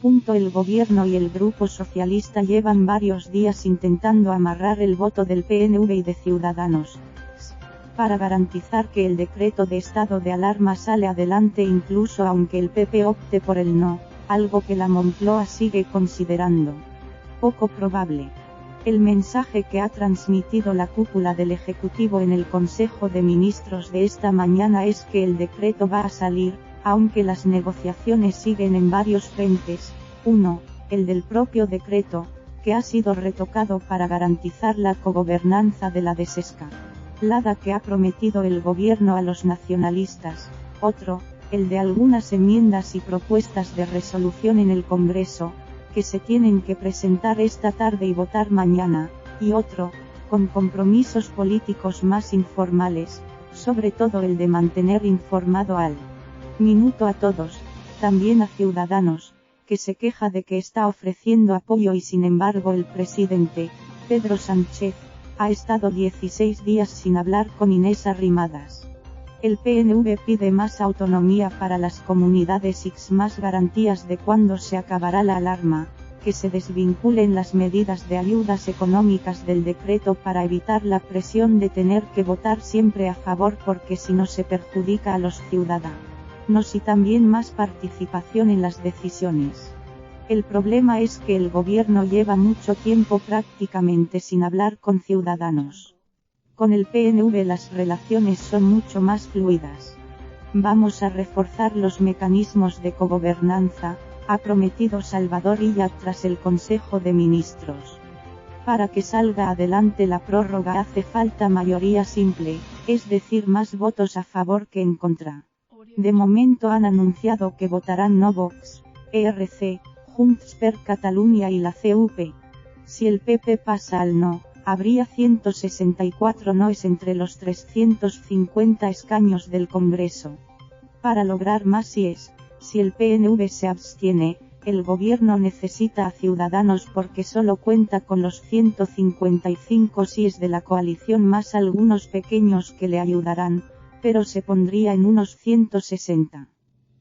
El gobierno y el grupo socialista llevan varios días intentando amarrar el voto del PNV y de Ciudadanos, para garantizar que el decreto de estado de alarma sale adelante incluso aunque el PP opte por el no, algo que la Moncloa sigue considerando poco probable. El mensaje que ha transmitido la cúpula del Ejecutivo en el Consejo de Ministros de esta mañana es que el decreto va a salir, aunque las negociaciones siguen en varios frentes. 1. El del propio decreto, que ha sido retocado para garantizar la cogobernanza de la desescalada que ha prometido el gobierno a los nacionalistas. Otro, el de algunas enmiendas y propuestas de resolución en el Congreso, que se tienen que presentar esta tarde y votar mañana, y otro, con compromisos políticos más informales, sobre todo el de mantener informado al minuto a todos, también a Ciudadanos, que se queja de que está ofreciendo apoyo y sin embargo el presidente, Pedro Sánchez, ha estado 16 días sin hablar con Inés Arrimadas. El PNV pide más autonomía para las comunidades y más garantías de cuándo se acabará la alarma, que se desvinculen las medidas de ayudas económicas del decreto para evitar la presión de tener que votar siempre a favor porque si no se perjudica a los ciudadanos y también más participación en las decisiones. El problema es que el gobierno lleva mucho tiempo prácticamente sin hablar con Ciudadanos. Con el PNV las relaciones son mucho más fluidas. Vamos a reforzar los mecanismos de cogobernanza, ha prometido Salvador Illa tras el Consejo de Ministros. Para que salga adelante la prórroga hace falta mayoría simple, es decir más votos a favor que en contra. De momento han anunciado que votarán no Vox, ERC, Junts per Catalunya y la CUP. Si el PP pasa al no, habría 164 noes entre los 350 escaños del Congreso. Para lograr más síes, si el PNV se abstiene, el gobierno necesita a Ciudadanos porque solo cuenta con los 155 síes de la coalición más algunos pequeños que le ayudarán, pero se pondría en unos 160.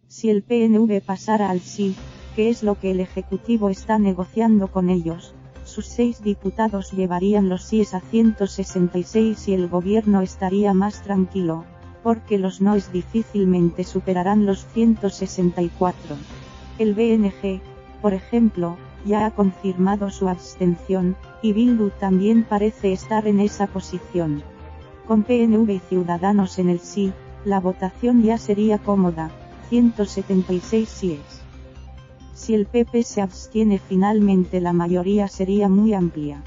Si el PNV pasara al sí, que es lo que el Ejecutivo está negociando con ellos, sus 6 diputados llevarían los síes a 166 y el gobierno estaría más tranquilo, porque los noes difícilmente superarán los 164. El BNG, por ejemplo, ya ha confirmado su abstención, y Bildu también parece estar en esa posición. Con PNV y Ciudadanos en el sí, la votación ya sería cómoda, 176 síes. Si el PP se abstiene finalmente la mayoría sería muy amplia.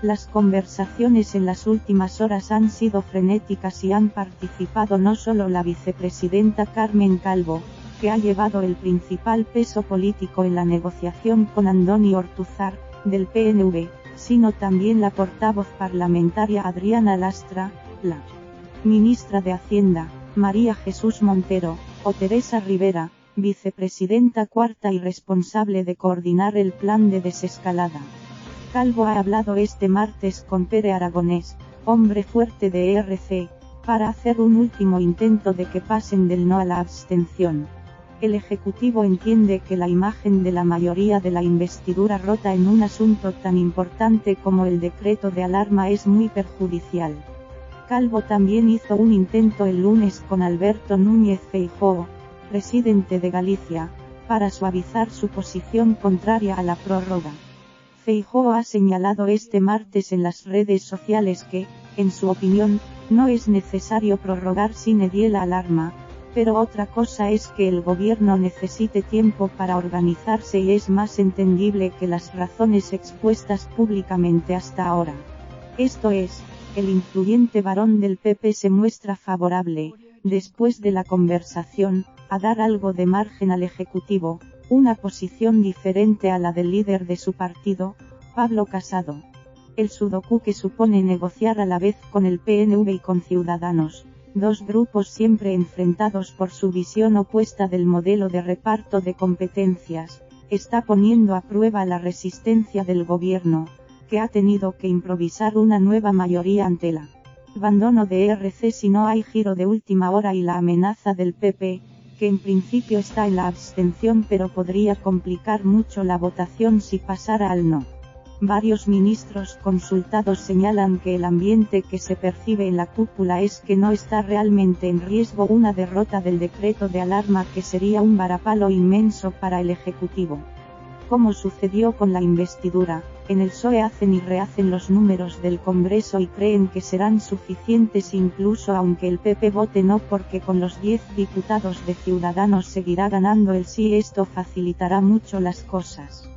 Las conversaciones en las últimas horas han sido frenéticas y han participado no solo la vicepresidenta Carmen Calvo, que ha llevado el principal peso político en la negociación con Andoni Ortuzar, del PNV, sino también la portavoz parlamentaria Adriana Lastra, la ministra de Hacienda, María Jesús Montero, o Teresa Rivera, vicepresidenta cuarta y responsable de coordinar el plan de desescalada. Calvo ha hablado este martes con Pere Aragonés, hombre fuerte de ERC, para hacer un último intento de que pasen del no a la abstención. El Ejecutivo entiende que la imagen de la mayoría de la investidura rota en un asunto tan importante como el decreto de alarma es muy perjudicial. Calvo también hizo un intento el lunes con Alberto Núñez Feijóo, presidente de Galicia, para suavizar su posición contraria a la prórroga. Feijóo ha señalado este martes en las redes sociales que, en su opinión, no es necesario prorrogar sine die la alarma, pero otra cosa es que el gobierno necesite tiempo para organizarse y es más entendible que las razones expuestas públicamente hasta ahora. Esto es, el influyente varón del PP se muestra favorable, después de la conversación, a dar algo de margen al Ejecutivo, una posición diferente a la del líder de su partido, Pablo Casado. El sudoku que supone negociar a la vez con el PNV y con Ciudadanos, dos grupos siempre enfrentados por su visión opuesta del modelo de reparto de competencias, está poniendo a prueba la resistencia del gobierno, que ha tenido que improvisar una nueva mayoría ante el abandono de ERC si no hay giro de última hora y la amenaza del PP, que en principio está en la abstención pero podría complicar mucho la votación si pasara al no. Varios ministros consultados señalan que el ambiente que se percibe en la cúpula es que no está realmente en riesgo una derrota del decreto de alarma, que sería un varapalo inmenso para el Ejecutivo. Como sucedió con la investidura, en el PSOE hacen y rehacen los números del Congreso y creen que serán suficientes incluso aunque el PP vote no, porque con los 10 diputados de Ciudadanos seguirá ganando el sí. Esto facilitará mucho las cosas.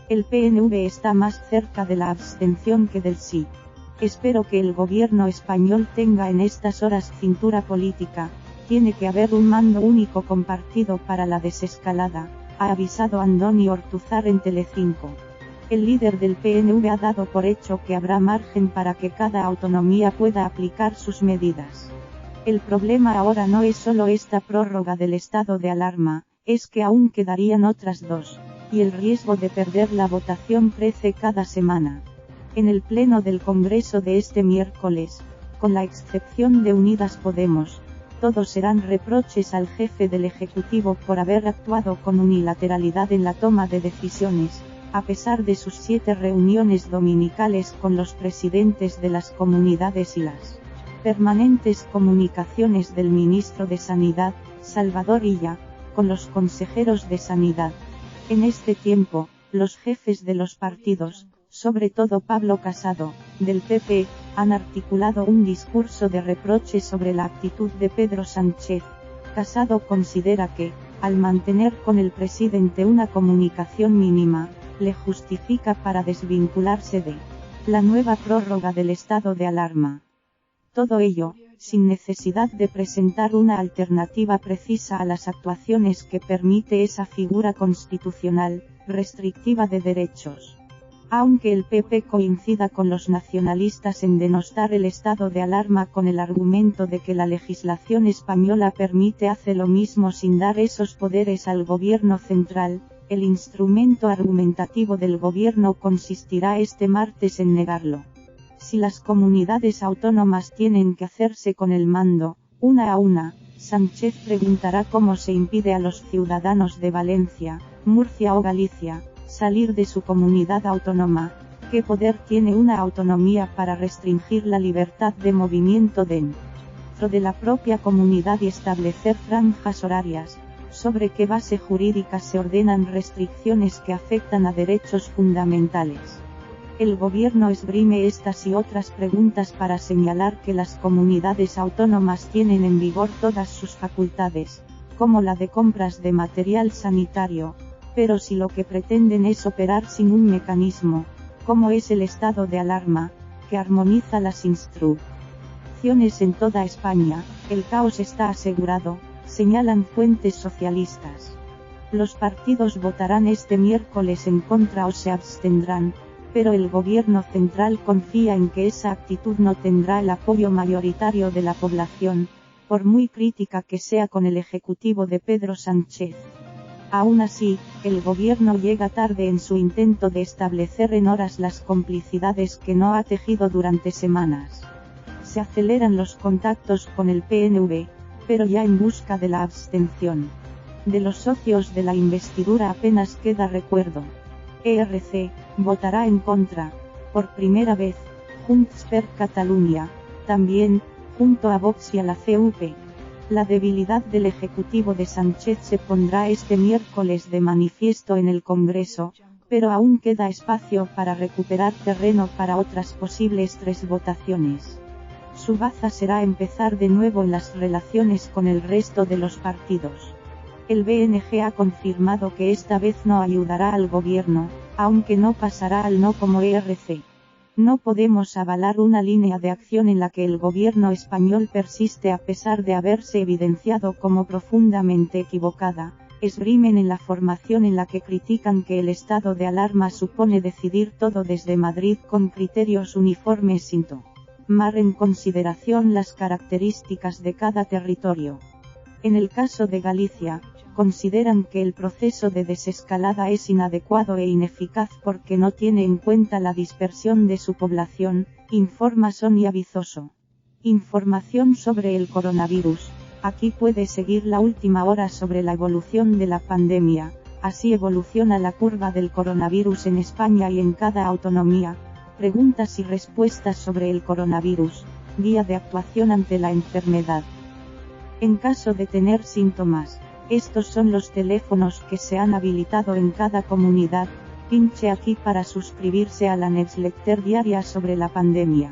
El PNV está más cerca de la abstención que del sí. Espero que el gobierno español tenga en estas horas cintura política. Tiene que haber un mando único compartido para la desescalada, ha avisado Andoni Ortuzar en Telecinco. El líder del PNV ha dado por hecho que habrá margen para que cada autonomía pueda aplicar sus medidas. El problema ahora no es solo esta prórroga del estado de alarma, es que aún quedarían otras dos, y el riesgo de perder la votación crece cada semana. En el pleno del Congreso de este miércoles, con la excepción de Unidas Podemos, todos serán reproches al jefe del Ejecutivo por haber actuado con unilateralidad en la toma de decisiones, a pesar de sus 7 reuniones dominicales con los presidentes de las comunidades y las permanentes comunicaciones del ministro de Sanidad, Salvador Illa, con los consejeros de Sanidad. En este tiempo, los jefes de los partidos, sobre todo Pablo Casado, del PP, han articulado un discurso de reproche sobre la actitud de Pedro Sánchez. Casado considera que, al mantener con el presidente una comunicación mínima, le justifica para desvincularse de la nueva prórroga del estado de alarma. Todo ello, sin necesidad de presentar una alternativa precisa a las actuaciones que permite esa figura constitucional, restrictiva de derechos. Aunque el PP coincida con los nacionalistas en denostar el estado de alarma con el argumento de que la legislación española hace lo mismo sin dar esos poderes al gobierno central, el instrumento argumentativo del gobierno consistirá este martes en negarlo. Si las comunidades autónomas tienen que hacerse con el mando, una a una, Sánchez preguntará cómo se impide a los ciudadanos de Valencia, Murcia o Galicia, salir de su comunidad autónoma. ¿Qué poder tiene una autonomía para restringir la libertad de movimiento dentro de la propia comunidad y establecer franjas horarias? ¿Sobre qué base jurídica se ordenan restricciones que afectan a derechos fundamentales? El gobierno esgrime estas y otras preguntas para señalar que las comunidades autónomas tienen en vigor todas sus facultades, como la de compras de material sanitario, pero si lo que pretenden es operar sin un mecanismo, como es el estado de alarma, que armoniza las instrucciones en toda España, el caos está asegurado, señalan fuentes socialistas. Los partidos votarán este miércoles en contra o se abstendrán, pero el gobierno central confía en que esa actitud no tendrá el apoyo mayoritario de la población, por muy crítica que sea con el ejecutivo de Pedro Sánchez. Aún así, el gobierno llega tarde en su intento de establecer en horas las complicidades que no ha tejido durante semanas. Se aceleran los contactos con el PNV, pero ya en busca de la abstención. De los socios de la investidura apenas queda recuerdo. ERC votará en contra, por primera vez, Junts per Catalunya, también, junto a Vox y a la CUP. La debilidad del Ejecutivo de Sánchez se pondrá este miércoles de manifiesto en el Congreso, pero aún queda espacio para recuperar terreno para otras posibles 3 votaciones. Su baza será empezar de nuevo en las relaciones con el resto de los partidos. El BNG ha confirmado que esta vez no ayudará al gobierno, aunque no pasará al no como ERC. No podemos avalar una línea de acción en la que el gobierno español persiste a pesar de haberse evidenciado como profundamente equivocada, esgrimen en la formación en la que critican que el estado de alarma supone decidir todo desde Madrid con criterios uniformes sin tomar en consideración las características de cada territorio. En el caso de Galicia, consideran que el proceso de desescalada es inadecuado e ineficaz porque no tiene en cuenta la dispersión de su población, informa Sonia Vizoso. Información sobre el coronavirus. Aquí puede seguir la última hora sobre la evolución de la pandemia. Así evoluciona la curva del coronavirus en España y en cada autonomía. Preguntas y respuestas sobre el coronavirus. Guía de actuación ante la enfermedad. En caso de tener síntomas, estos son los teléfonos que se han habilitado en cada comunidad. Pinche aquí para suscribirse a la newsletter diaria sobre la pandemia.